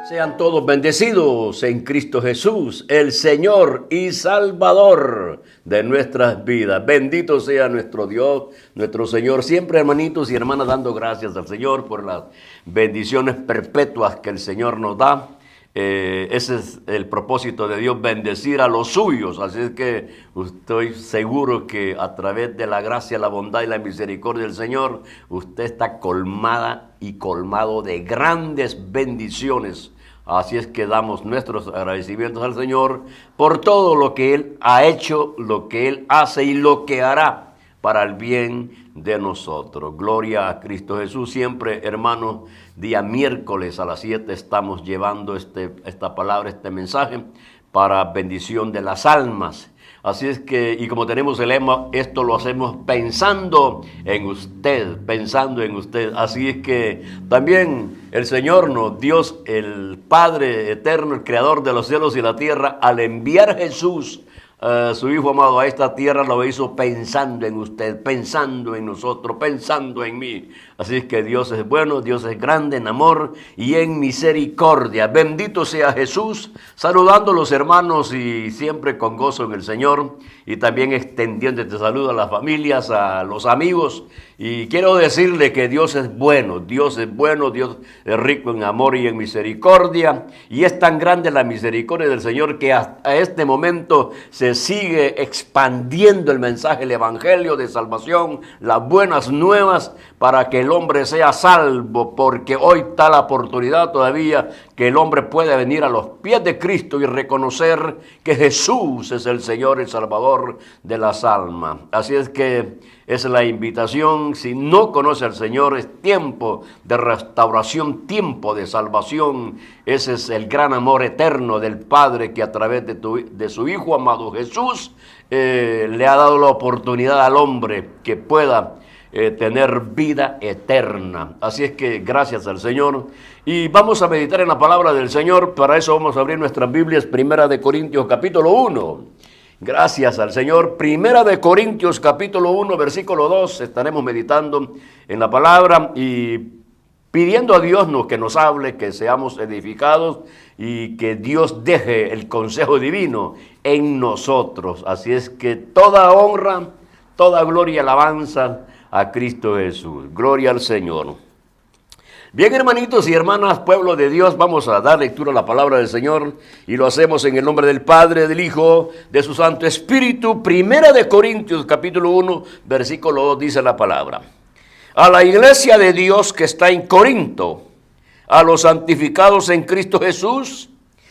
Sean todos bendecidos en Cristo Jesús, el Señor y Salvador de nuestras vidas. Bendito sea nuestro Dios, nuestro Señor. Siempre, hermanitos y hermanas, dando gracias al Señor por las bendiciones perpetuas que el Señor nos da. Ese es el propósito de Dios, bendecir a los suyos. Así es que estoy seguro que a través de la gracia, la bondad y la misericordia del Señor, usted está colmada y colmado de grandes bendiciones. Así es que damos nuestros agradecimientos al Señor por todo lo que Él ha hecho, lo que Él hace y lo que hará para el bien de nosotros. Gloria a Cristo Jesús. Siempre, hermanos, día miércoles a las 7 estamos llevando esta palabra, este mensaje para bendición de las almas. Así es que, y como tenemos el lema, esto lo hacemos pensando en usted, pensando en usted. Así es que también el Señor Dios, el Padre eterno, el Creador de los cielos y la tierra, al enviar a Jesús, su Hijo amado, a esta tierra, lo hizo pensando en usted, pensando en nosotros, pensando en mí. Así es que Dios es bueno, Dios es grande en amor y en misericordia. Bendito sea Jesús, saludando a los hermanos y siempre con gozo en el Señor, y también extendiendo este saludo a las familias, a los amigos. Y quiero decirle que Dios es bueno, Dios es bueno, Dios es rico en amor y en misericordia, y es tan grande la misericordia del Señor que hasta este momento se sigue expandiendo el mensaje, el evangelio de salvación, las buenas nuevas, para que el hombre sea salvo, porque hoy está la oportunidad todavía que el hombre puede venir a los pies de Cristo y reconocer que Jesús es el Señor, el Salvador de las almas. Así es que esa es la invitación. Si no conoce al Señor, es tiempo de restauración, tiempo de salvación. Ese es el gran amor eterno del Padre, que a través de su Hijo amado Jesús le ha dado la oportunidad al hombre que pueda tener vida eterna. Así es que gracias al Señor. Y vamos a meditar en la palabra del Señor. Para eso vamos a abrir nuestras Biblias, Primera de Corintios capítulo 1. Gracias al Señor. Primera de Corintios capítulo 1, versículo 2. Estaremos meditando en la palabra y pidiendo a Dios que nos hable, que seamos edificados y que Dios deje el consejo divino en nosotros. Así es que toda honra, toda gloria y alabanza a Cristo Jesús. Gloria al Señor. Bien, hermanitos y hermanas, pueblo de Dios, vamos a dar lectura a la palabra del Señor y lo hacemos en el nombre del Padre, del Hijo, de su Santo Espíritu. Primera de Corintios, capítulo 1, versículo 2, dice la palabra. A la iglesia de Dios que está en Corinto, a los santificados en Cristo Jesús,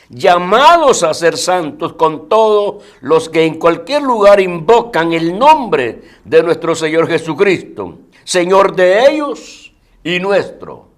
llamados a ser santos con todos los que en cualquier lugar invocan el nombre de nuestro Señor Jesucristo, Señor de ellos y nuestro.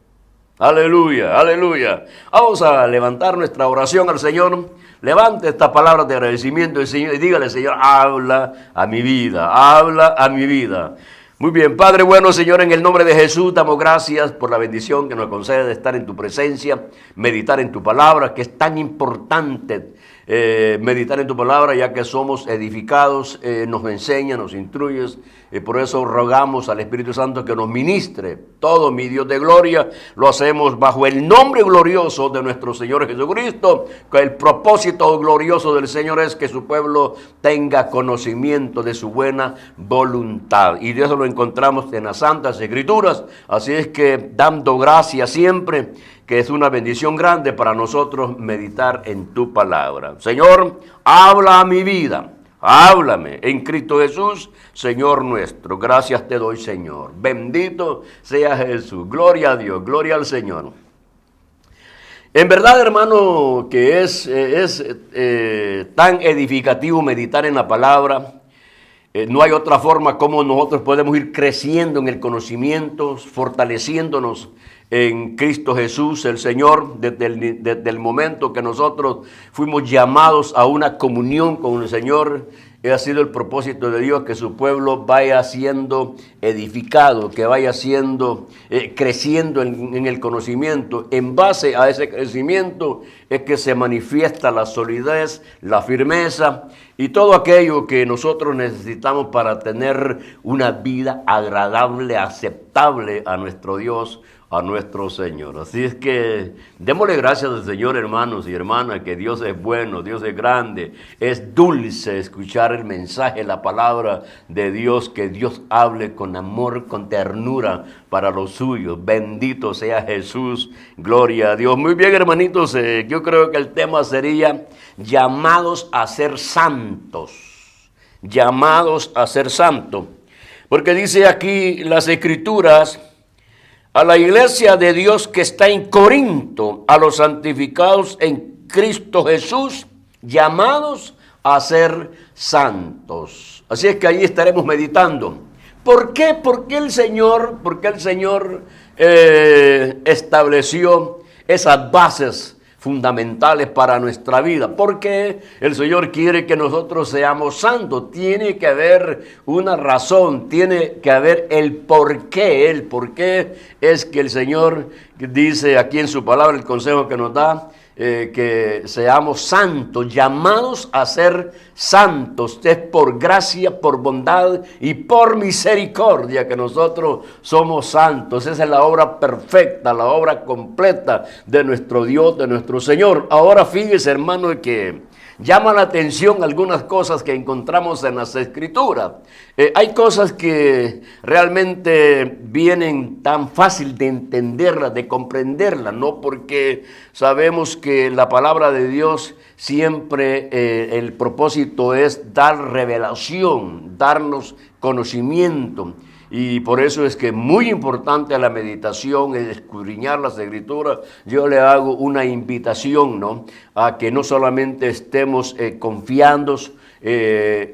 Aleluya, aleluya. Vamos a levantar nuestra oración al Señor. Levante esta palabra de agradecimiento al Señor y dígale: Señor, habla a mi vida, habla a mi vida. Muy bien, Padre bueno, Señor, en el nombre de Jesús damos gracias por la bendición que nos concede de estar en tu presencia, meditar en tu palabra, que es tan importante meditar en tu palabra, ya que somos edificados, nos enseña, nos instruyes. Por eso rogamos al Espíritu Santo que nos ministre. Todo, mi Dios de gloria, lo hacemos bajo el nombre glorioso de nuestro Señor Jesucristo, que el propósito glorioso del Señor es que su pueblo tenga conocimiento de su buena voluntad. Y de eso lo encontramos en las Santas Escrituras. Así es que dando gracias siempre, que es una bendición grande para nosotros meditar en tu palabra. Señor, habla a mi vida. Háblame en Cristo Jesús, Señor nuestro. Gracias te doy, Señor. Bendito sea Jesús. Gloria a Dios, gloria al Señor. En verdad, hermano, que es tan edificativo meditar en la palabra. No hay otra forma como nosotros podemos ir creciendo en el conocimiento, fortaleciéndonos en Cristo Jesús, el Señor, desde el momento que nosotros fuimos llamados a una comunión con el Señor. Ha sido el propósito de Dios que su pueblo vaya siendo edificado, que vaya siendo creciendo en el conocimiento. En base a ese crecimiento es que se manifiesta la solidez, la firmeza y todo aquello que nosotros necesitamos para tener una vida agradable, aceptable a nuestro Dios, a nuestro Señor. Así es que démosle gracias al Señor, hermanos y hermanas, que Dios es bueno, Dios es grande, es dulce escuchar el mensaje, la palabra de Dios, que Dios hable con amor, con ternura para los suyos. Bendito sea Jesús, gloria a Dios. Muy bien, hermanitos, yo creo que el tema sería llamados a ser santos, llamados a ser santos, porque dice aquí las Escrituras: a la iglesia de Dios que está en Corinto, a los santificados en Cristo Jesús, llamados a ser santos. Así es que ahí estaremos meditando. ¿Por qué? ¿Por qué el Señor estableció esas bases fundamentales para nuestra vida? Porque el Señor quiere que nosotros seamos santos. Tiene que haber una razón, tiene que haber el por qué. El por qué es que el Señor dice aquí en su palabra, el consejo que nos da, que seamos santos, llamados a ser santos. Es por gracia, por bondad y por misericordia que nosotros somos santos. Esa es la obra perfecta, la obra completa de nuestro Dios, de nuestro Señor. Ahora fíjese, hermano, que llama la atención algunas cosas que encontramos en las Escrituras. Hay cosas que realmente vienen tan fácil de entenderlas, de comprenderlas, ¿no? Porque sabemos que la palabra de Dios siempre el propósito es dar revelación, darnos conocimiento. Y por eso es que muy importante la meditación, es escudriñar las Escrituras. Yo le hago una invitación, ¿no?, a que no solamente estemos confiando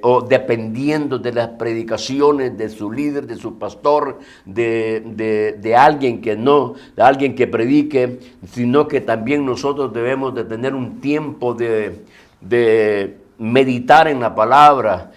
o dependiendo de las predicaciones de su líder, de su pastor, de alguien que no, de alguien que predique, sino que también nosotros debemos de tener un tiempo de meditar en la palabra.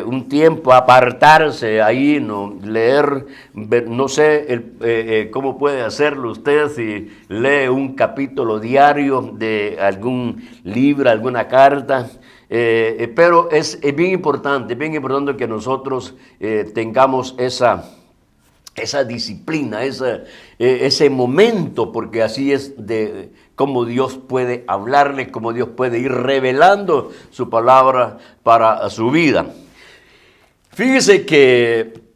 Un tiempo, apartarse ahí, no leer, no sé cómo puede hacerlo usted si lee un capítulo diario de algún libro, alguna carta, pero es bien importante que nosotros tengamos esa disciplina, ese momento, porque así es de cómo Dios puede hablarle, cómo Dios puede ir revelando su palabra para su vida. Fíjese que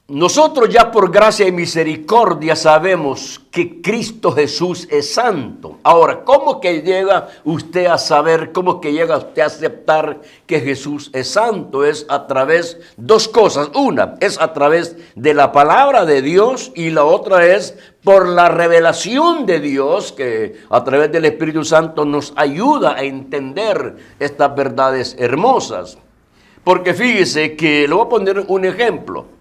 nosotros ya por gracia y misericordia sabemos que Cristo Jesús es santo. Ahora, ¿cómo que llega usted a saber, cómo que llega usted a aceptar que Jesús es santo? Es a través de dos cosas. Una es a través de la palabra de Dios y la otra es por la revelación de Dios, que a través del Espíritu Santo nos ayuda a entender estas verdades hermosas. Porque fíjese que le voy a poner un ejemplo.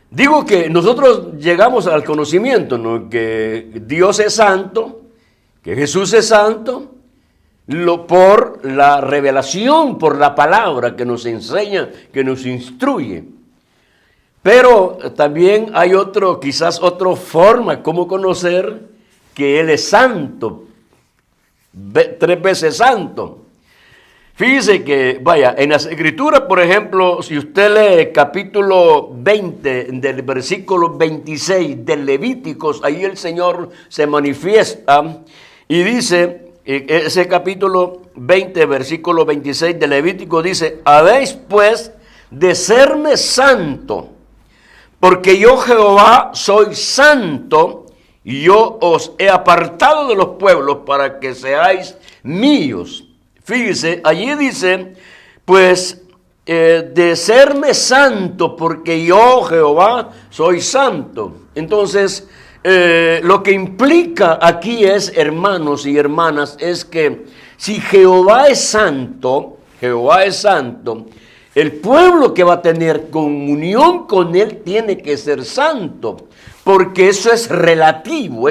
Digo que nosotros llegamos al conocimiento, ¿no?, que Dios es santo, que Jesús es santo, por la revelación, por la palabra que nos enseña, que nos instruye. Pero también hay quizás otra forma como conocer que Él es santo, 3 veces santo. Fíjese que, en las Escrituras, por ejemplo, si usted lee capítulo 20 del versículo 26 de Levíticos, ahí el Señor se manifiesta y dice, ese capítulo 20, versículo 26 de Levítico dice: habéis pues de serme santo, porque yo Jehová soy santo, y yo os he apartado de los pueblos para que seáis míos. Fíjese, allí dice, pues, de serme santo, porque yo, Jehová, soy santo. Entonces, lo que implica aquí es, hermanos y hermanas, es que si Jehová es santo, el pueblo que va a tener comunión con Él tiene que ser santo. Porque eso es relativo.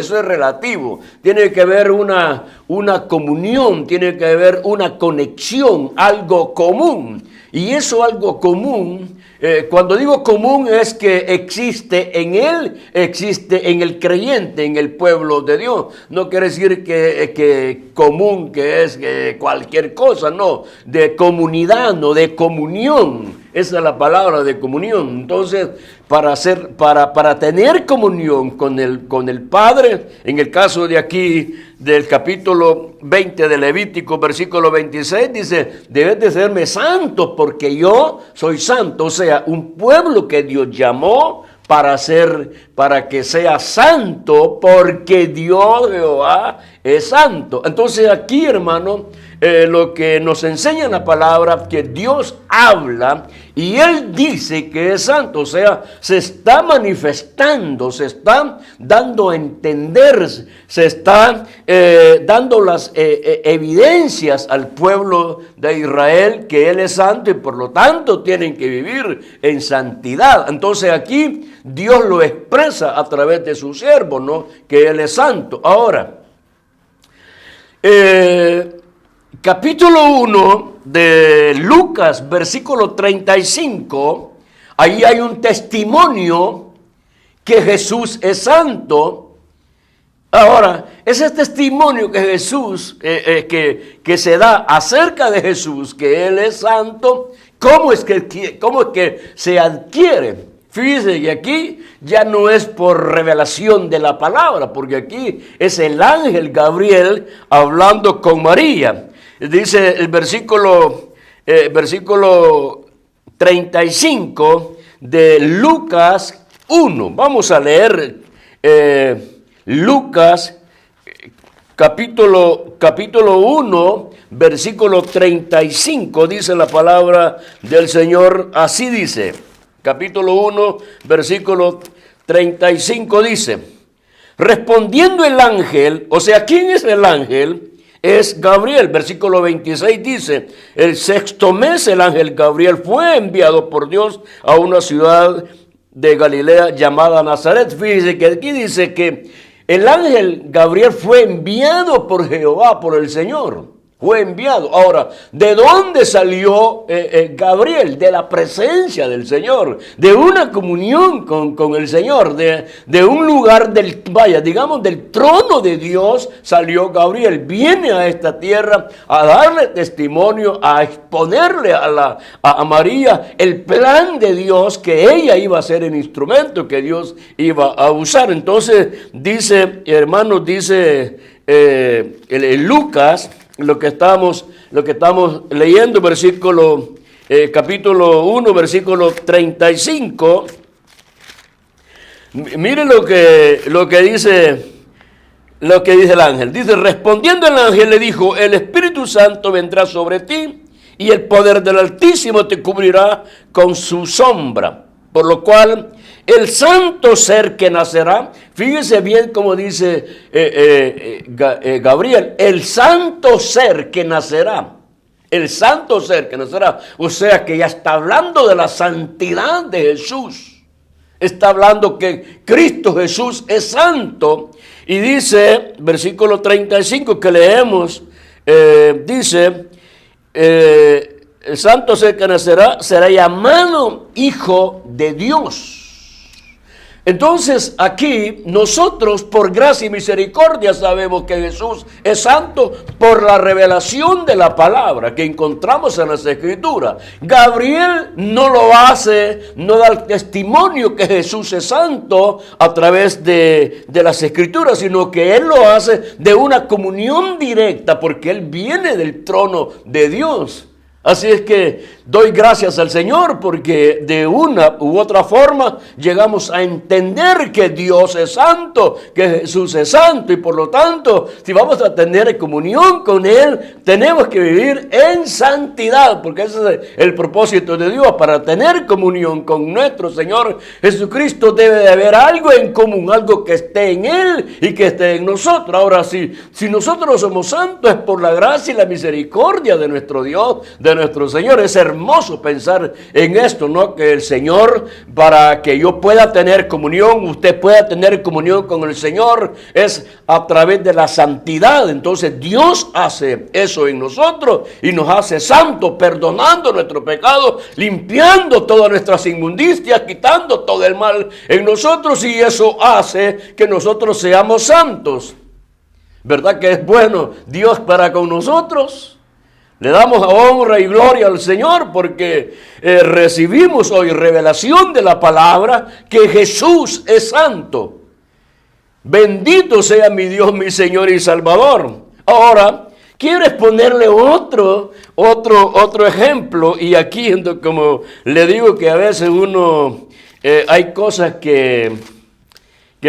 Tiene que haber una comunión, tiene que haber una conexión, algo común. Y eso algo común. Cuando digo común es que existe en él, existe en el creyente, en el pueblo de Dios. No quiere decir que común, que es cualquier cosa, no. De comunidad, no, de comunión. Esa es la palabra de comunión. Entonces, para tener comunión con el Padre, en el caso de aquí, del capítulo 20 de Levítico, versículo 26, dice, debes de serme santos porque yo soy santo. O sea, un pueblo que Dios llamó para que sea santo, porque Dios, Jehová, es santo. Entonces aquí, hermano, lo que nos enseña la palabra, que Dios habla y Él dice que es santo, o sea, se está manifestando, se está dando a entender, se está dando las evidencias al pueblo de Israel que Él es santo y por lo tanto tienen que vivir en santidad. Entonces aquí Dios lo expresa a través de su siervo, ¿no? Que Él es santo. Ahora, capítulo 1 de Lucas, versículo 35, ahí hay un testimonio que Jesús es santo. Ahora, ese testimonio que Jesús, que se da acerca de Jesús, que Él es santo, ¿cómo es que se adquiere? Fíjese que aquí ya no es por revelación de la palabra, porque aquí es el ángel Gabriel hablando con María. Dice el versículo 35 de Lucas 1. Vamos a leer Lucas capítulo 1, versículo 35. Dice la palabra del Señor, así dice. Capítulo 1, versículo 35 dice, respondiendo el ángel, o sea, ¿quién es el ángel? Es Gabriel. Versículo 26 dice, el sexto mes el ángel Gabriel fue enviado por Dios a una ciudad de Galilea llamada Nazaret. Fíjese que aquí dice que el ángel Gabriel fue enviado por Jehová, por el Señor. Fue enviado. Ahora, ¿de dónde salió Gabriel? De la presencia del Señor, de una comunión con el Señor, de un lugar digamos del trono de Dios salió Gabriel. Viene a esta tierra a darle testimonio, a exponerle a María el plan de Dios, que ella iba a ser el instrumento que Dios iba a usar. Entonces, dice, hermanos, dice Lucas, lo que estamos leyendo, capítulo 1, versículo 35. Mire lo que dice el ángel. Dice, respondiendo el ángel le dijo, el Espíritu Santo vendrá sobre ti y el poder del Altísimo te cubrirá con su sombra. Por lo cual, el santo ser que nacerá, fíjese bien cómo dice Gabriel, el santo ser que nacerá, el santo ser que nacerá. O sea que ya está hablando de la santidad de Jesús. Está hablando que Cristo Jesús es santo. Y dice, versículo 35 que leemos, dice, el santo ser que nacerá será llamado Hijo de Dios. Entonces aquí nosotros por gracia y misericordia sabemos que Jesús es santo por la revelación de la palabra que encontramos en las Escrituras. Gabriel no lo hace, no da el testimonio que Jesús es santo a través de las Escrituras, sino que Él lo hace de una comunión directa porque Él viene del trono de Dios. Así es que doy gracias al Señor porque de una u otra forma llegamos a entender que Dios es santo, que Jesús es santo y por lo tanto si vamos a tener comunión con Él tenemos que vivir en santidad, porque ese es el propósito de Dios. Para tener comunión con nuestro Señor Jesucristo debe de haber algo en común, algo que esté en Él y que esté en nosotros. Ahora si nosotros somos santos es por la gracia y la misericordia de nuestro Dios, de nuestro Señor. Es hermoso hermoso pensar en esto, ¿no? Que el Señor, para que yo pueda tener comunión, usted pueda tener comunión con el Señor, es a través de la santidad. Entonces Dios hace eso en nosotros y nos hace santos, perdonando nuestros pecados, limpiando todas nuestras inmundicias, quitando todo el mal en nosotros, y eso hace que nosotros seamos santos. ¿Verdad que es bueno Dios para con nosotros? Le damos honra y gloria al Señor porque recibimos hoy revelación de la palabra que Jesús es santo. Bendito sea mi Dios, mi Señor y Salvador. Ahora, quiero exponerle otro ejemplo, y aquí, como le digo, que a veces hay cosas que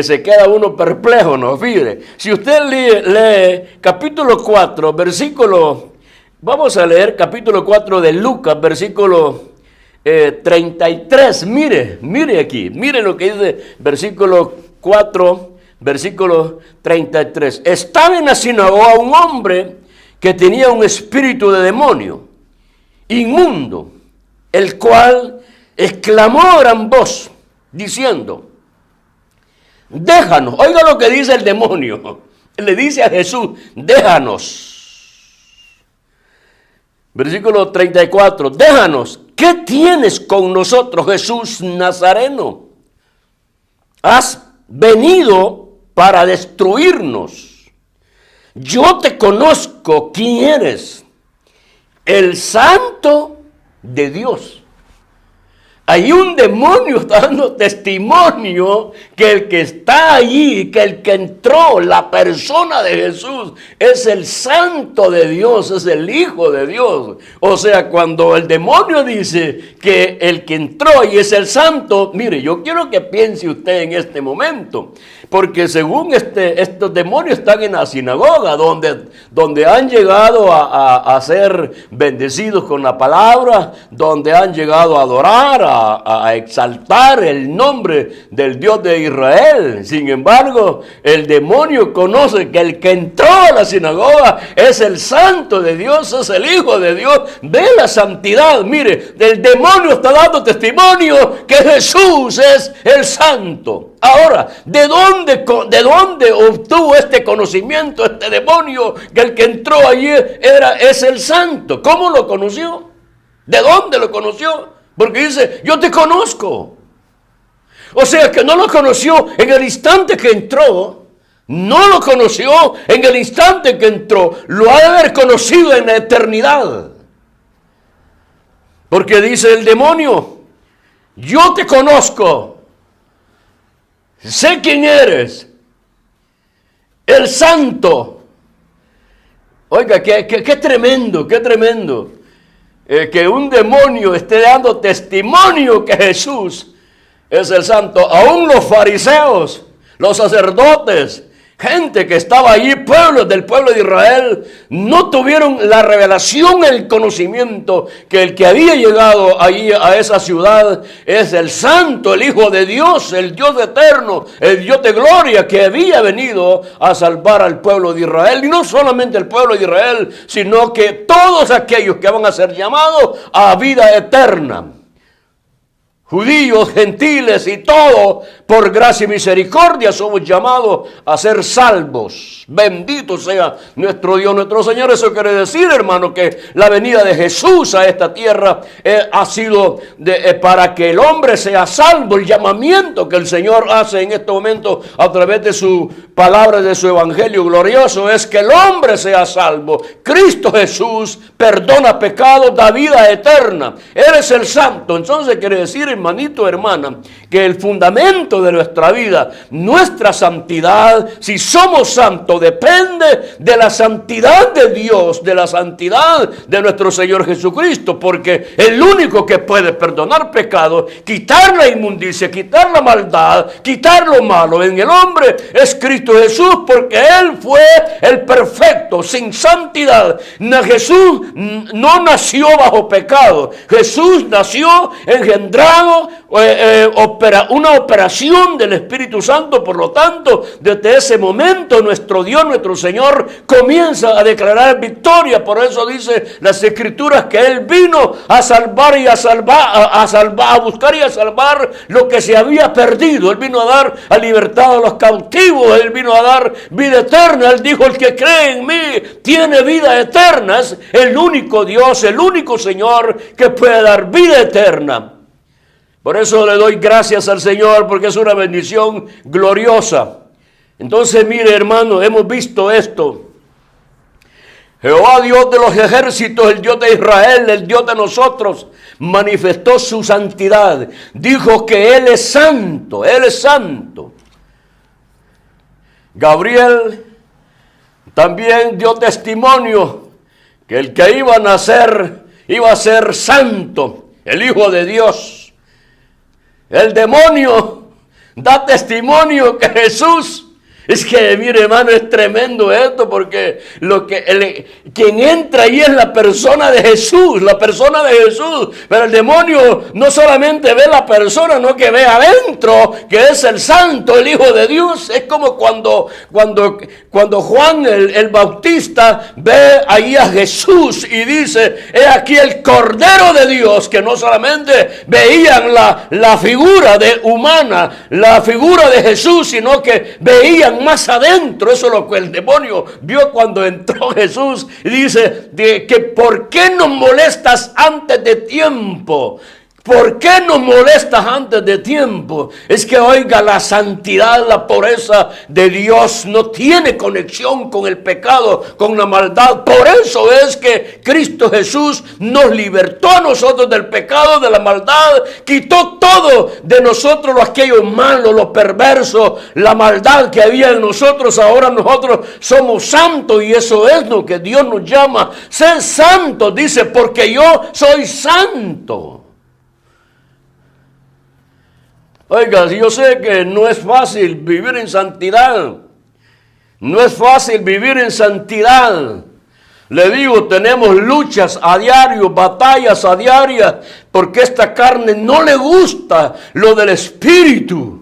se queda uno perplejo, ¿no? Fíjate, si usted lee capítulo 4, versículo, vamos a leer capítulo 4 de Lucas, versículo 33, mire aquí, mire lo que dice versículo 4, versículo 33. Estaba en la sinagoga un hombre que tenía un espíritu de demonio, inmundo, el cual exclamó a gran voz, diciendo: déjanos. Oiga lo que dice el demonio. Le dice a Jesús: déjanos. Versículo 34. Déjanos. ¿Qué tienes con nosotros, Jesús Nazareno? Has venido para destruirnos. Yo te conozco quién eres, el Santo de Dios. Hay un demonio dando testimonio que el que está allí, que el que entró, la persona de Jesús, es el Santo de Dios, es el Hijo de Dios. O sea, cuando el demonio dice que el que entró y es el Santo, mire, yo quiero que piense usted en este momento, porque según estos demonios están en la sinagoga, donde han llegado a ser bendecidos con la palabra, donde han llegado a adorar, a exaltar el nombre del Dios de Israel. Sin embargo, el demonio conoce que el que entró a la sinagoga es el Santo de Dios, es el Hijo de Dios. Ve la santidad. Mire, el demonio está dando testimonio que Jesús es el Santo. Ahora, ¿de dónde obtuvo este conocimiento este demonio que el que entró allí es el Santo? ¿Cómo lo conoció? ¿De dónde lo conoció? Porque dice: yo te conozco. O sea que no lo conoció en el instante que entró. No lo conoció en el instante que entró. Lo ha de haber conocido en la eternidad. Porque dice el demonio: yo te conozco. Sé quién eres. El Santo. Oiga, qué tremendo, qué tremendo. Que un demonio esté dando testimonio que Jesús es el Santo. Aún los fariseos, los sacerdotes, gente que estaba allí, pueblos del pueblo de Israel, no tuvieron la revelación, el conocimiento que el que había llegado allí a esa ciudad es el Santo, el Hijo de Dios, el Dios eterno, el Dios de gloria, que había venido a salvar al pueblo de Israel. Y no solamente el pueblo de Israel, sino que todos aquellos que van a ser llamados a vida eterna. Judíos, gentiles y todos, por gracia y misericordia, somos llamados a ser salvos. Bendito sea nuestro Dios, nuestro Señor. Eso quiere decir, hermano, que la venida de Jesús a esta tierra ha sido para que el hombre sea salvo. El llamamiento que el Señor hace en este momento a través de su palabra, de su evangelio glorioso, es que el hombre sea salvo. Cristo Jesús perdona pecados, da vida eterna. Eres el Santo. Entonces quiere decir, hermanito, hermana, que el fundamento de nuestra vida, nuestra santidad, si somos santos, depende de la santidad de Dios, de la santidad de nuestro Señor Jesucristo, porque el único que puede perdonar pecados, quitar la inmundicia, quitar la maldad, quitar lo malo en el hombre es Cristo Jesús, porque Él fue el perfecto, sin santidad. Jesús no nació bajo pecado. Jesús nació engendrado hermano, una operación del Espíritu Santo. Por lo tanto, desde ese momento nuestro Dios, nuestro Señor, comienza a declarar victoria. Por eso dice las Escrituras que Él vino a salvar y a buscar y a salvar lo que se había perdido. Él vino a dar a libertad a los cautivos. Él vino a dar vida eterna. Él dijo: el que cree en mí tiene vida eterna. Es el único Dios, el único Señor que puede dar vida eterna. Por eso le doy gracias al Señor, porque es una bendición gloriosa. Entonces, mire, hermano, hemos visto esto. Jehová, Dios de los ejércitos, el Dios de Israel, el Dios de nosotros, manifestó su santidad. Dijo que Él es santo, Él es santo. Gabriel también dio testimonio que el que iba a nacer iba a ser santo, el Hijo de Dios. El demonio da testimonio que Jesús... Es que, mire, hermano, es tremendo esto, porque quien entra ahí es la persona de Jesús, Pero el demonio no solamente ve la persona, sino que ve adentro, que es el santo, el Hijo de Dios. Es como cuando Juan el Bautista ve ahí a Jesús y dice: he aquí el Cordero de Dios, que no solamente veían la figura humana, la figura de Jesús, sino que veían más adentro. Eso es lo que el demonio vio cuando entró Jesús, y dice que ¿por qué nos molestas antes de tiempo? ¿Por qué nos molestas antes de tiempo? Es que, oiga, la santidad, la pureza de Dios no tiene conexión con el pecado, con la maldad. Por eso es que Cristo Jesús nos libertó a nosotros del pecado, de la maldad. Quitó todo de nosotros, lo aquello malo, lo perverso, la maldad que había en nosotros. Ahora nosotros somos santos, y eso es lo que Dios nos llama. Ser santos, dice, porque yo soy santo. Oiga, yo sé que no es fácil vivir en santidad. No es fácil vivir en santidad. Le digo, tenemos luchas a diario, batallas a diarias, porque esta carne no le gusta lo del Espíritu.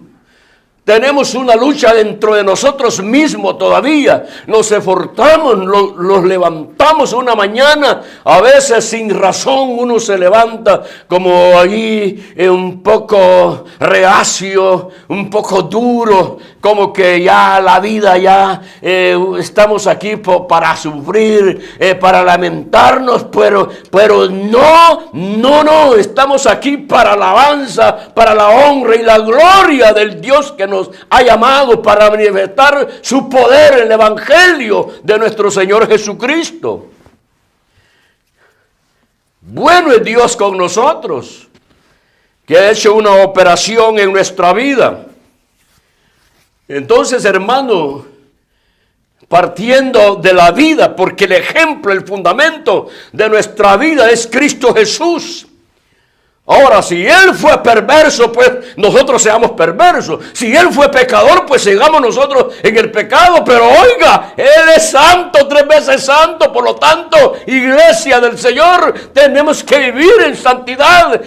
Tenemos una lucha dentro de nosotros mismos todavía. Nos esforzamos, los levantamos una mañana. A veces sin razón uno se levanta como ahí un poco reacio, un poco duro. Como que ya la vida ya estamos aquí para sufrir, para lamentarnos. Pero no. Estamos aquí para alabanza, para la honra y la gloria del Dios que nos ha llamado, para manifestar su poder en el evangelio de nuestro Señor Jesucristo. Bueno es Dios con nosotros, que ha hecho una operación en nuestra vida. Entonces, hermano, partiendo de la vida, porque el ejemplo, el fundamento de nuestra vida es Cristo Jesús. Ahora, si Él fue perverso, pues nosotros seamos perversos. Si Él fue pecador, pues sigamos nosotros en el pecado. Pero oiga, Él es santo, 3 veces santo. Por lo tanto, iglesia del Señor, tenemos que vivir en santidad.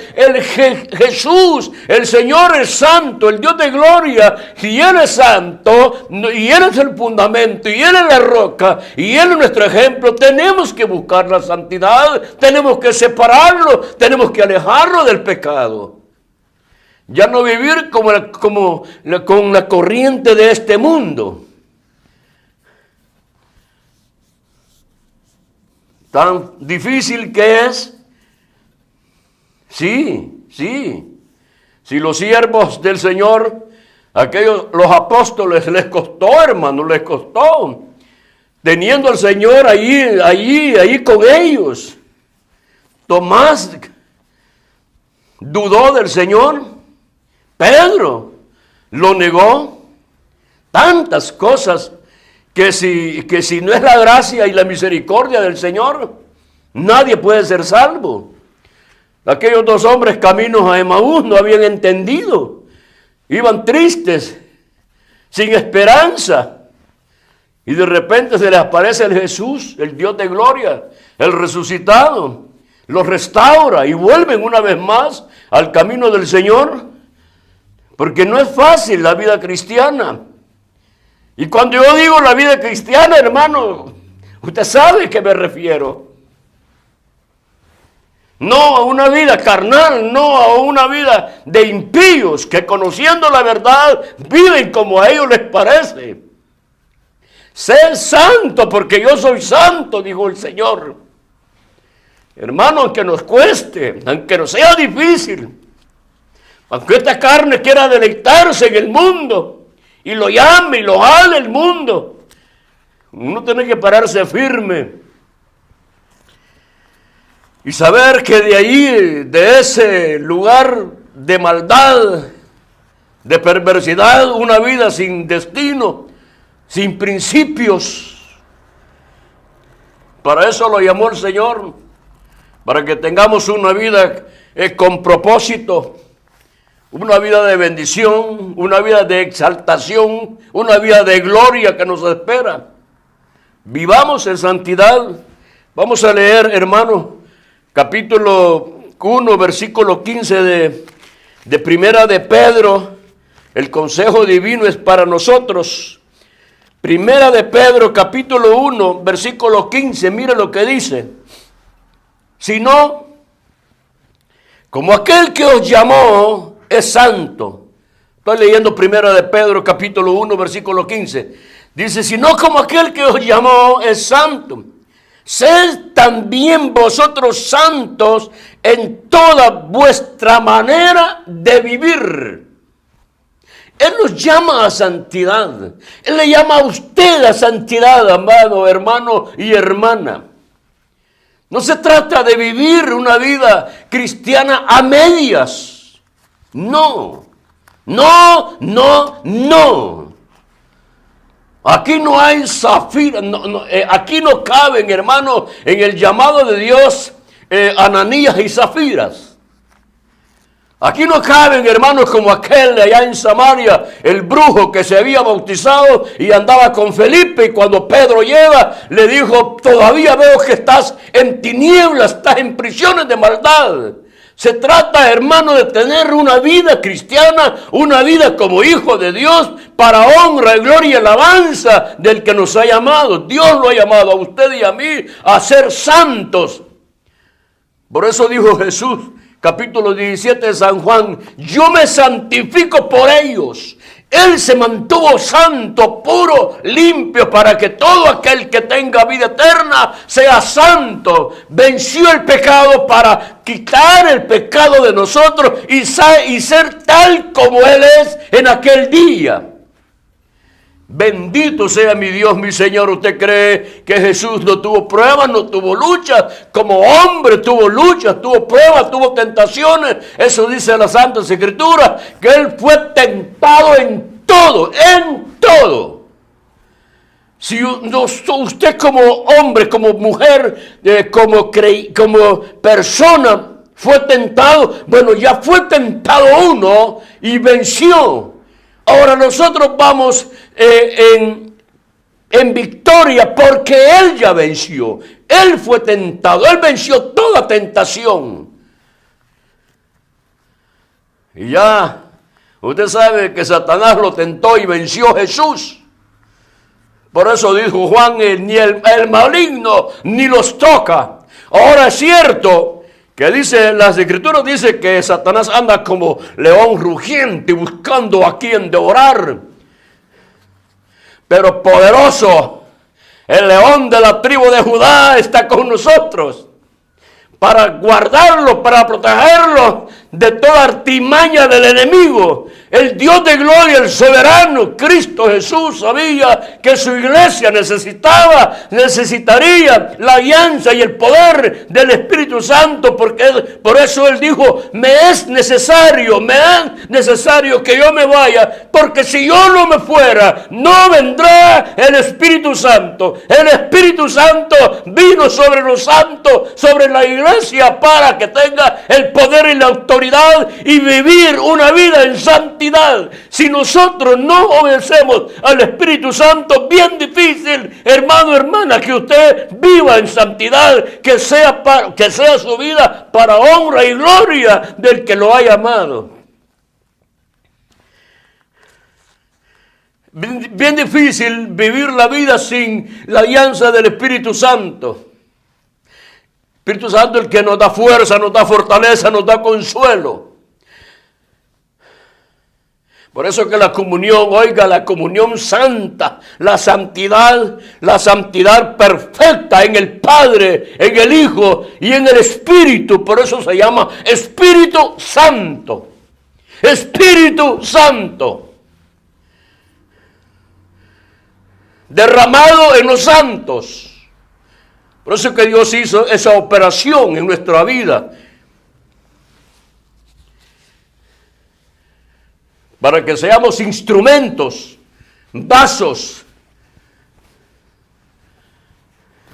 Jesús, el Señor es santo, el Dios de gloria. Si Él es santo, y Él es el fundamento, y Él es la roca, y Él es nuestro ejemplo, tenemos que buscar la santidad. Tenemos que separarlo, tenemos que alejarlo del pecado. Ya no vivir con la corriente de este mundo. Tan difícil que es. Sí. Si los siervos del Señor, los apóstoles, les costó, hermano, les costó. Teniendo al Señor ahí con ellos. Tomás dudó del Señor. Pedro lo negó. Tantas cosas que si no es la gracia y la misericordia del Señor, nadie puede ser salvo. Aquellos 2 hombres caminos a Emaús no habían entendido. Iban tristes, sin esperanza. Y de repente se les aparece el Jesús, el Dios de gloria, el resucitado. los restaura y vuelven una vez más al camino del Señor. Porque no es fácil la vida cristiana. Y cuando yo digo la vida cristiana, hermano, usted sabe a qué me refiero. No a una vida carnal, no a una vida de impíos que conociendo la verdad viven como a ellos les parece. Sé santo porque yo soy santo, dijo el Señor. Hermano, aunque nos cueste, aunque nos sea difícil, aunque esta carne quiera deleitarse en el mundo y lo llame y lo jale el mundo, uno tiene que pararse firme y saber que de ahí, de ese lugar de maldad, de perversidad, una vida sin destino, sin principios. Para eso lo llamó el Señor, para que tengamos una vida con propósito, una vida de bendición, una vida de exaltación, una vida de gloria que nos espera. Vivamos en santidad. Vamos a leer, hermano, capítulo 1, versículo 15 de Primera de Pedro. El consejo divino es para nosotros. Primera de Pedro, capítulo 1, versículo 15. Mire lo que dice. Sino, como aquel que os llamó es santo. Estoy leyendo Primera de Pedro, capítulo 1, versículo 15. Dice, sino como aquel que os llamó es santo. Sed también vosotros santos en toda vuestra manera de vivir. Él nos llama a santidad. Él le llama a usted a santidad, amado hermano y hermana. No se trata de vivir una vida cristiana a medias. No, no, no, no. Aquí no hay zafira, aquí no caben, hermano, en el llamado de Dios, ananías y zafiras. Aquí no caben, hermanos, como aquel de allá en Samaria, el brujo que se había bautizado y andaba con Felipe, y cuando Pedro llega, le dijo, todavía veo que estás en tinieblas, estás en prisiones de maldad. Se trata, hermano, de tener una vida cristiana, una vida como hijo de Dios, para honra, gloria y alabanza del que nos ha llamado. Dios lo ha llamado a usted y a mí a ser santos. Por eso dijo Jesús, capítulo 17 de San Juan, yo me santifico por ellos. Él se mantuvo santo, puro, limpio, para que todo aquel que tenga vida eterna sea santo. Venció el pecado para quitar el pecado de nosotros y ser tal como Él es en aquel día. Bendito sea mi Dios, mi Señor. ¿Usted cree que Jesús no tuvo pruebas, no tuvo luchas? Como hombre tuvo luchas, tuvo pruebas, tuvo tentaciones. Eso dice la Santa Escritura, que Él fue tentado en todo, en todo. Si usted como hombre, como mujer, como persona fue tentado, bueno, ya fue tentado uno y venció. Ahora nosotros vamos en victoria porque Él ya venció. Él fue tentado, Él venció toda tentación. Y ya, usted sabe que Satanás lo tentó y venció a Jesús. Por eso dijo Juan, ni el maligno ni los toca. Ahora es cierto que dice, las Escrituras dice que Satanás anda como león rugiente buscando a quien devorar. Pero poderoso, el león de la tribu de Judá está con nosotros para guardarlo, para protegerlo de toda artimaña del enemigo. El Dios de gloria, el soberano, Cristo Jesús, sabía que su iglesia necesitaría la alianza y el poder del Espíritu Santo, porque por eso Él dijo, me es necesario que yo me vaya, porque si yo no me fuera, no vendrá el Espíritu Santo. El Espíritu Santo vino sobre los santos, sobre la iglesia, para que tenga el poder y la autoridad autoridad y vivir una vida en santidad. Si nosotros no obedecemos al Espíritu Santo, bien difícil, hermano, hermana, que usted viva en santidad, que sea su vida para honra y gloria del que lo ha llamado. Bien difícil vivir la vida sin la alianza del Espíritu Santo. Espíritu Santo, el que nos da fuerza, nos da fortaleza, nos da consuelo. Por eso que la comunión, oiga, la comunión santa, la santidad perfecta en el Padre, en el Hijo y en el Espíritu. Por eso se llama Espíritu Santo. Espíritu Santo. Derramado en los santos. Por eso que Dios hizo esa operación en nuestra vida. Para que seamos instrumentos, vasos,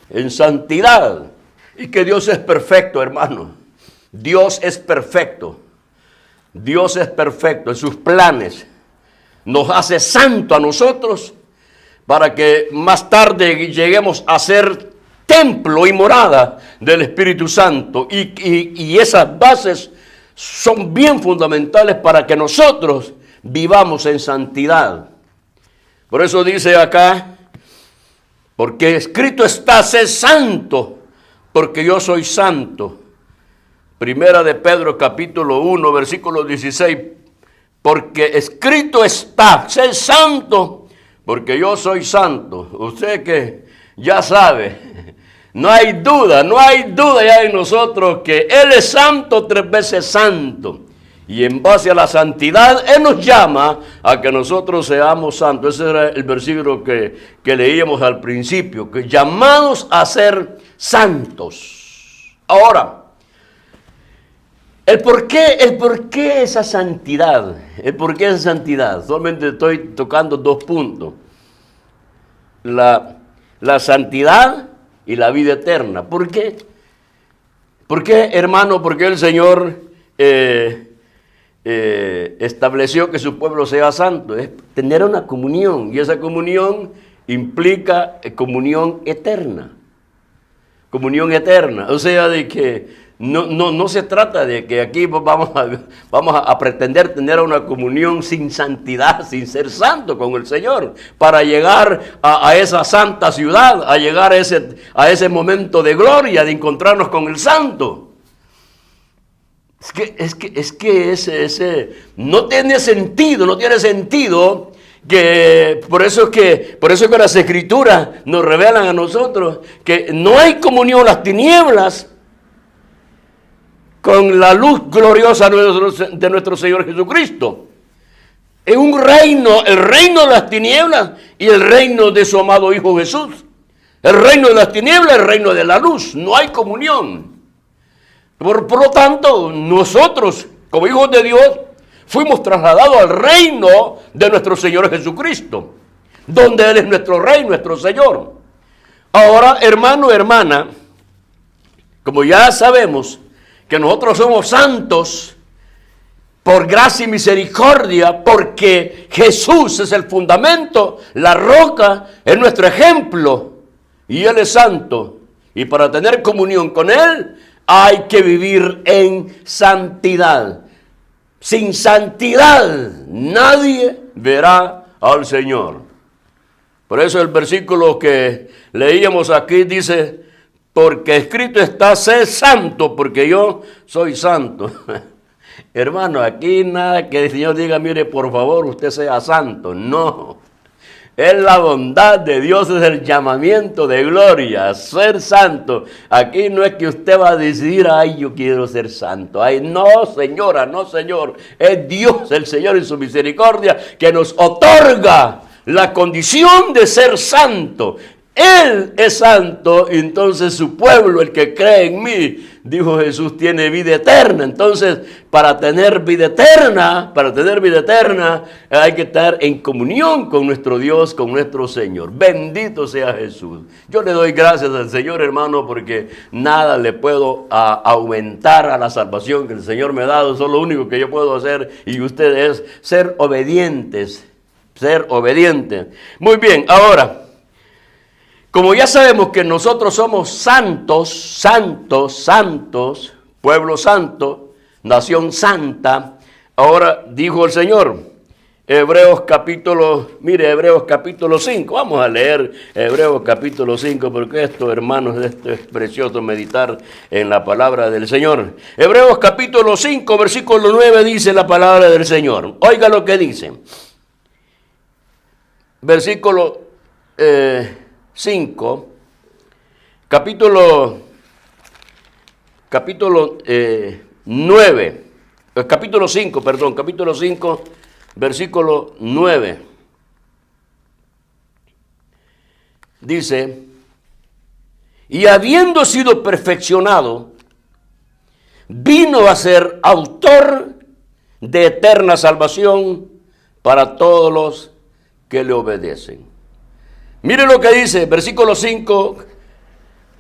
en santidad. Y que Dios es perfecto, hermano. Dios es perfecto. Dios es perfecto en sus planes. Nos hace santo a nosotros para que más tarde lleguemos a ser templo y morada del Espíritu Santo. Y esas bases son bien fundamentales para que nosotros vivamos en santidad. Por eso dice acá, porque escrito está, sé santo, porque yo soy santo. Primera de Pedro, capítulo 1, versículo 16. Porque escrito está, sé santo, porque yo soy santo. Usted que ya sabe, no hay duda ya en nosotros que Él es santo, 3 veces santo. Y en base a la santidad, Él nos llama a que nosotros seamos santos. Ese era el versículo que leíamos al principio, que llamados a ser santos. Ahora, el por qué esa santidad, solamente estoy tocando 2 puntos. La santidad y la vida eterna. ¿Por qué? ¿Por qué, hermano? Porque el Señor estableció que su pueblo sea santo. Es tener una comunión. Y esa comunión implica comunión eterna. Comunión eterna. O sea, de que no se trata de que aquí vamos a pretender tener una comunión sin santidad, sin ser santo con el Señor, para llegar a esa santa ciudad, a llegar a ese momento de gloria, de encontrarnos con el Santo. Es que ese no tiene sentido que por eso que las Escrituras nos revelan a nosotros que no hay comunión, las tinieblas con la luz gloriosa de nuestro Señor Jesucristo. Es un reino, el reino de las tinieblas y el reino de su amado Hijo Jesús. El reino de las tinieblas, el reino de la luz. No hay comunión. Por lo tanto, nosotros, como hijos de Dios, fuimos trasladados al reino de nuestro Señor Jesucristo, donde Él es nuestro Rey, nuestro Señor. Ahora, hermano, hermana, como ya sabemos que nosotros somos santos por gracia y misericordia, porque Jesús es el fundamento, la roca, es nuestro ejemplo, y Él es santo. Y para tener comunión con Él, hay que vivir en santidad. Sin santidad, nadie verá al Señor. Por eso el versículo que leíamos aquí dice, porque escrito está, sé santo, porque yo soy santo. Hermano, aquí nada que el Señor diga, mire, por favor, usted sea santo. No. Es la bondad de Dios, es el llamamiento de gloria, ser santo. Aquí no es que usted va a decidir, ay, yo quiero ser santo. Ay, no, señora, no, señor. Es Dios, el Señor, en su misericordia, que nos otorga la condición de ser santo. Él es santo, y entonces su pueblo, el que cree en mí, dijo Jesús, tiene vida eterna. Entonces, para tener vida eterna, hay que estar en comunión con nuestro Dios, con nuestro Señor. Bendito sea Jesús. Yo le doy gracias al Señor, hermano, porque nada le puedo aumentar a la salvación que el Señor me ha dado. Eso es lo único que yo puedo hacer, y ustedes ser obedientes. Ser obedientes. Muy bien, ahora, como ya sabemos que nosotros somos santos, pueblo santo, nación santa, ahora dijo el Señor, Hebreos capítulo 5, vamos a leer Hebreos capítulo 5, porque esto, hermanos, esto es precioso meditar en la palabra del Señor. Hebreos capítulo 5, versículo 9 dice la palabra del Señor. Oiga lo que dice. Versículo 5, capítulo 5, versículo 9. Dice, y habiendo sido perfeccionado, vino a ser autor de eterna salvación para todos los que le obedecen. Mire lo que dice,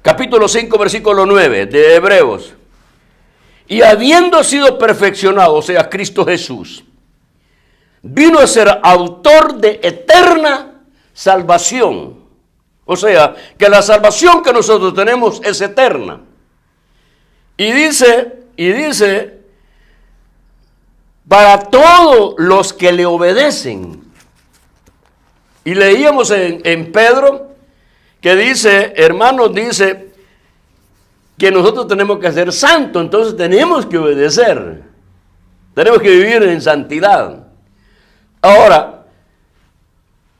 capítulo 5, versículo 9 de Hebreos. Y habiendo sido perfeccionado, o sea, Cristo Jesús, vino a ser autor de eterna salvación. O sea, que la salvación que nosotros tenemos es eterna. Y dice, para todos los que le obedecen. Y leíamos en Pedro que dice, hermanos, dice que nosotros tenemos que ser santos, entonces tenemos que obedecer. Tenemos que vivir en santidad. Ahora,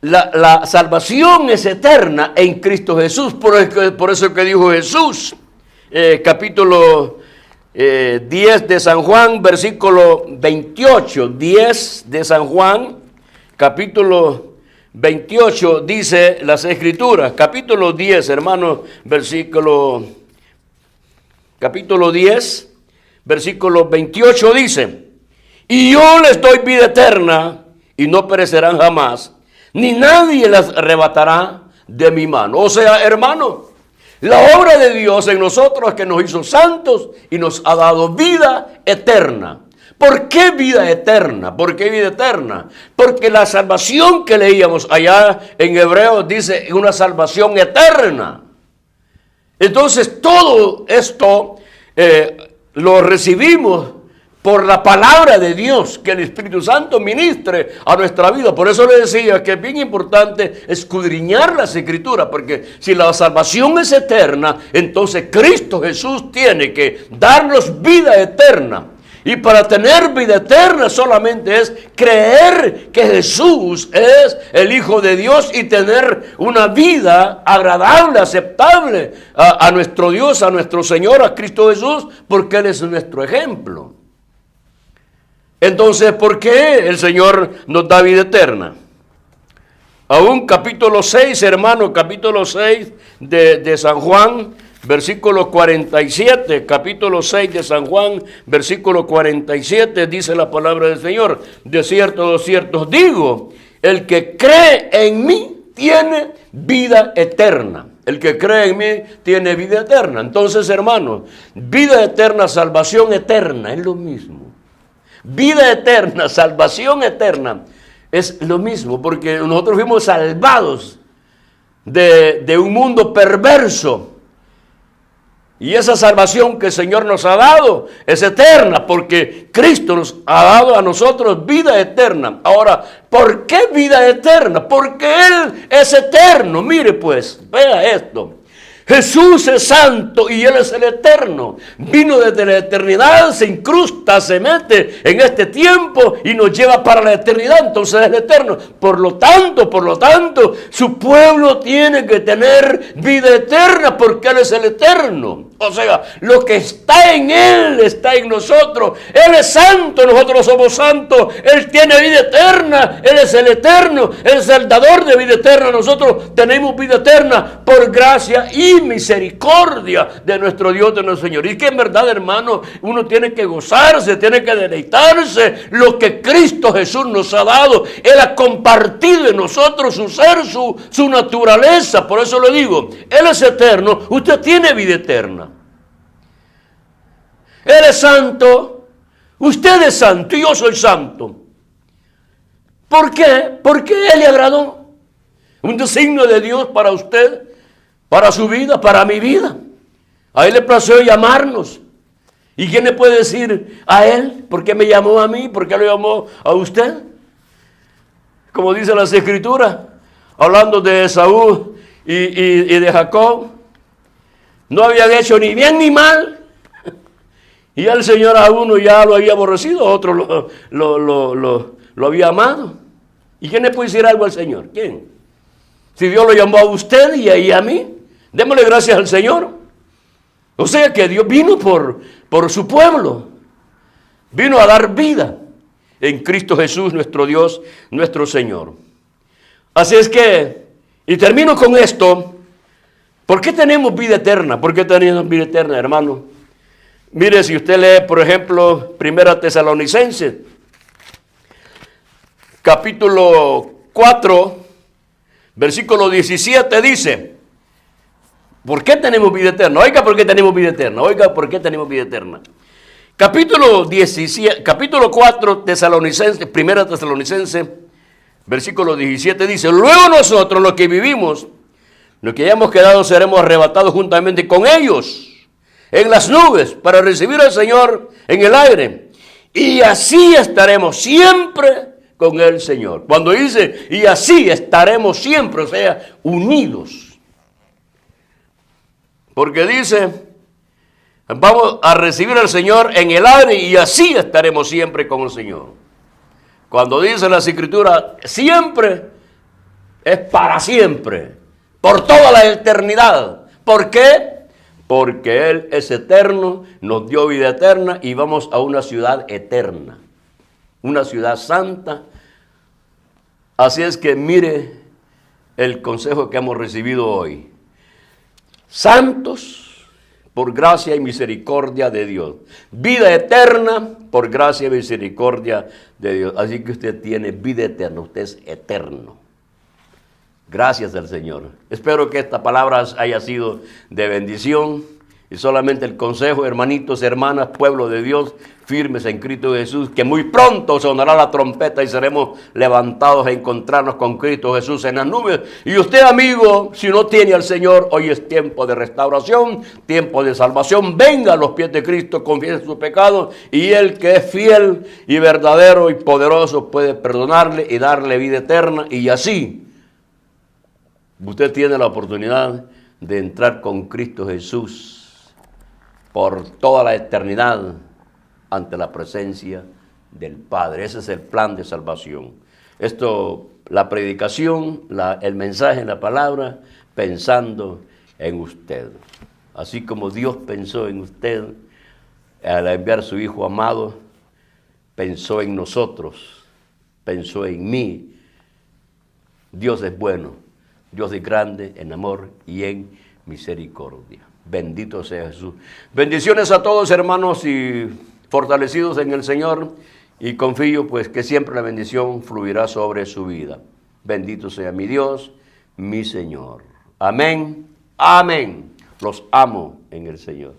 la salvación es eterna en Cristo Jesús. Por eso que dijo Jesús, capítulo 10 de San Juan, versículo 28. 10 de San Juan, capítulo 28, dice las Escrituras, capítulo 10, hermanos, capítulo 10, versículo 28 dice, y yo les doy vida eterna, y no perecerán jamás, ni nadie las arrebatará de mi mano. O sea, hermano, la obra de Dios en nosotros es que nos hizo santos y nos ha dado vida eterna. ¿Por qué vida eterna? ¿Por qué vida eterna? Porque la salvación que leíamos allá en Hebreos dice una salvación eterna. Entonces todo esto lo recibimos por la palabra de Dios, que el Espíritu Santo ministre a nuestra vida. Por eso le decía que es bien importante escudriñar las Escrituras, porque si la salvación es eterna, entonces Cristo Jesús tiene que darnos vida eterna. Y para tener vida eterna solamente es creer que Jesús es el Hijo de Dios y tener una vida agradable, aceptable a nuestro Dios, a nuestro Señor, a Cristo Jesús, porque Él es nuestro ejemplo. Entonces, ¿por qué el Señor nos da vida eterna? Aún capítulo 6, hermano, capítulo 6 de San Juan, versículo 47, capítulo 6 de San Juan, versículo 47, dice la palabra del Señor, de cierto os digo, el que cree en mí tiene vida eterna. El que cree en mí tiene vida eterna. Entonces, hermanos, vida eterna, salvación eterna, es lo mismo. Vida eterna, salvación eterna, es lo mismo, porque nosotros fuimos salvados de un mundo perverso. Y esa salvación que el Señor nos ha dado es eterna, porque Cristo nos ha dado a nosotros vida eterna. Ahora, ¿por qué vida eterna? Porque Él es eterno. Mire pues, vea esto. Jesús es santo y Él es el eterno. Vino desde la eternidad, se incrusta, se mete en este tiempo y nos lleva para la eternidad. Entonces es el eterno. Por lo tanto, su pueblo tiene que tener vida eterna porque Él es el eterno. O sea, lo que está en Él está en nosotros. Él es santo, nosotros somos santos. Él tiene vida eterna, Él es el eterno, Él es el dador de vida eterna. Nosotros tenemos vida eterna por gracia y misericordia de nuestro Dios, de nuestro Señor. Y que en verdad, hermano, uno tiene que gozarse, tiene que deleitarse lo que Cristo Jesús nos ha dado. Él ha compartido en nosotros su ser, su naturaleza. Por eso le digo, Él es eterno, usted tiene vida eterna. Él es santo, usted es santo y yo soy santo. ¿Por qué? Porque Él le agradó. Un designio de Dios para usted, para su vida, para mi vida. A Él le plació llamarnos. ¿Y quién le puede decir a Él? ¿Por qué me llamó a mí? ¿Por qué lo llamó a usted? Como dice las Escrituras, hablando de Esaú y de Jacob, no habían hecho ni bien ni mal. Y el Señor a uno ya lo había aborrecido, a otro lo había amado. ¿Y quién le puede decir algo al Señor? ¿Quién? Si Dios lo llamó a usted y a mí, démosle gracias al Señor. O sea que Dios vino por su pueblo. Vino a dar vida en Cristo Jesús, nuestro Dios, nuestro Señor. Así es que, y termino con esto. ¿Por qué tenemos vida eterna? ¿Por qué tenemos vida eterna, hermano? Mire, si usted lee, por ejemplo, 1 Tesalonicenses, capítulo 4, versículo 17, dice, ¿por qué tenemos vida eterna? Oiga, ¿por qué tenemos vida eterna? Oiga, ¿por qué tenemos vida eterna? Capítulo 4, Tesalonicenses, 1 Tesalonicenses, versículo 17, dice, luego nosotros, los que vivimos, los que hayamos quedado, seremos arrebatados juntamente con ellos en las nubes para recibir al Señor en el aire. Y así estaremos siempre con el Señor. Cuando dice, y así estaremos siempre, o sea, unidos. Porque dice, vamos a recibir al Señor en el aire y así estaremos siempre con el Señor. Cuando dice las Escrituras, siempre es para siempre, por toda la eternidad. ¿Por qué? Porque Él es eterno, nos dio vida eterna y vamos a una ciudad eterna, una ciudad santa. Así es que mire el consejo que hemos recibido hoy. Santos por gracia y misericordia de Dios. Vida eterna por gracia y misericordia de Dios. Así que usted tiene vida eterna, usted es eterno. Gracias al Señor. Espero que esta palabra haya sido de bendición. Y solamente el consejo, hermanitos, hermanas, pueblo de Dios, firmes en Cristo Jesús, que muy pronto sonará la trompeta y seremos levantados a encontrarnos con Cristo Jesús en las nubes. Y usted, amigo, si no tiene al Señor, hoy es tiempo de restauración, tiempo de salvación. Venga a los pies de Cristo, confiese sus pecados, y Él, que es fiel y verdadero y poderoso, puede perdonarle y darle vida eterna. Y así, usted tiene la oportunidad de entrar con Cristo Jesús por toda la eternidad ante la presencia del Padre. Ese es el plan de salvación. Esto, la predicación, el mensaje, la palabra, pensando en usted. Así como Dios pensó en usted al enviar a su Hijo amado, pensó en nosotros, pensó en mí. Dios es bueno, Dios es grande en amor y en misericordia. Bendito sea Jesús. Bendiciones a todos, hermanos, y fortalecidos en el Señor. Y confío, pues, que siempre la bendición fluirá sobre su vida. Bendito sea mi Dios, mi Señor. Amén. Amén. Los amo en el Señor.